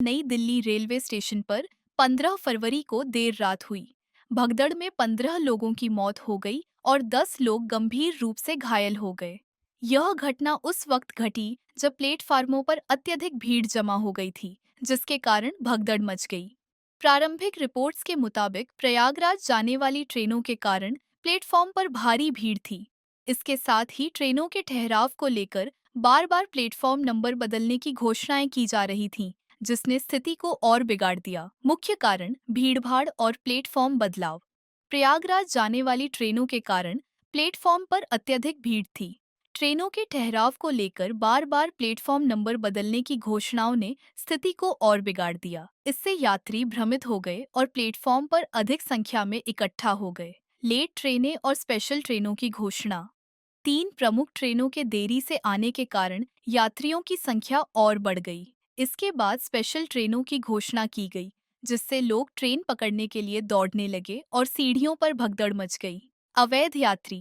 नई Delhi railway station पर 15 फरवरी को देर रात हुई। भगदड़ में 15 लोगों की मौत हो गई और 10 लोग गंभीर रूप से घायल हो गए। यह घटना उस वक्त घटी जब प्लेटफार्मों पर अत्यधिक भीड़ जमा हो गई थी, जिसके कारण भगदड़ मच गई। प्रारंभिक रिपोर्ट्स के मुताबिक प्रयागराज जाने वाली ट्रेनों के कारण प्लेटफॉर्म पर भारी भीड़ थी। इसके साथ ही ट्रेनों के ठहराव को लेकर बार बार प्लेटफॉर्म नंबर बदलने की घोषणाएं की जा रही थीं, जिसने स्थिति को और बिगाड़ दिया। मुख्य कारण भीड़भाड़ और प्लेटफॉर्म बदलाव। प्रयागराज जाने वाली ट्रेनों के कारण प्लेटफॉर्म पर अत्यधिक भीड़ थी। ट्रेनों के ठहराव को लेकर बार बार प्लेटफॉर्म नंबर बदलने की घोषणाओं ने स्थिति को और बिगाड़ दिया। इससे यात्री भ्रमित हो गए और प्लेटफॉर्म पर अधिक संख्या में इकट्ठा हो गए। लेट ट्रेनें और स्पेशल ट्रेनों की घोषणा। 3 प्रमुख ट्रेनों के देरी से आने के कारण यात्रियों की संख्या और बढ़ गई। इसके बाद स्पेशल ट्रेनों की घोषणा की गई, जिससे लोग ट्रेन पकड़ने के लिए दौड़ने लगे और सीढ़ियों पर भगदड़ मच गई। अवैध यात्री।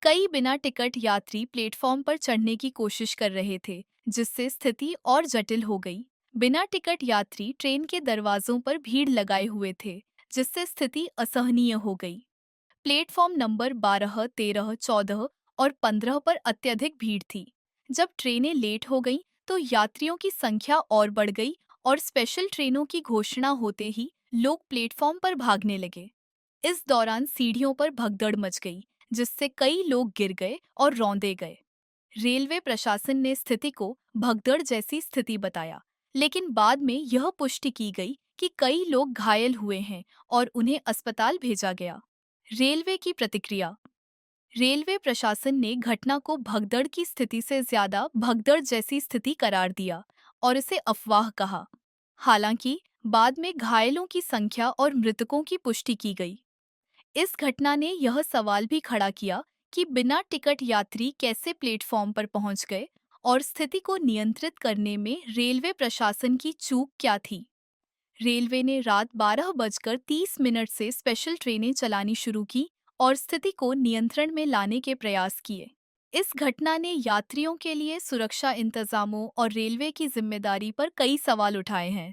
कई बिना टिकट यात्री प्लेटफॉर्म पर चढ़ने की कोशिश कर रहे थे, जिससे स्थिति और जटिल हो गई। बिना टिकट यात्री ट्रेन के दरवाजों पर भीड़ लगाए हुए थे, जिससे स्थिति असहनीय हो गई। प्लेटफॉर्म नंबर 12, 13, 14 और 15 पर अत्यधिक भीड़ थी। जब ट्रेनें लेट हो गईं, तो यात्रियों की संख्या और बढ़ गई और स्पेशल ट्रेनों की घोषणा होते ही लोग प्लेटफॉर्म पर भागने लगे। इस दौरान सीढ़ियों पर भगदड़ मच गई, जिससे कई लोग गिर गए और रौंदे गए। रेलवे प्रशासन ने स्थिति को भगदड़ जैसी स्थिति बताया, लेकिन बाद में यह पुष्टि की गई कि कई लोग घायल हुए हैं और उन्हें अस्पताल भेजा गया। रेलवे की प्रतिक्रिया। रेलवे प्रशासन ने घटना को भगदड़ की स्थिति से ज्यादा भगदड़ जैसी स्थिति करार दिया और इसे अफवाह कहा। हालांकि बाद में घायलों की संख्या और मृतकों की पुष्टि की गई। इस घटना ने यह सवाल भी खड़ा किया कि बिना टिकट यात्री कैसे प्लेटफॉर्म पर पहुंच गए और स्थिति को नियंत्रित करने में रेलवे प्रशासन की चूक क्या थी। रेलवे ने रात 12:30 से स्पेशल ट्रेनें चलानी शुरू की और स्थिति को नियंत्रण में लाने के प्रयास किए। इस घटना ने यात्रियों के लिए सुरक्षा इंतजामों और रेलवे की जिम्मेदारी पर कई सवाल उठाए हैं।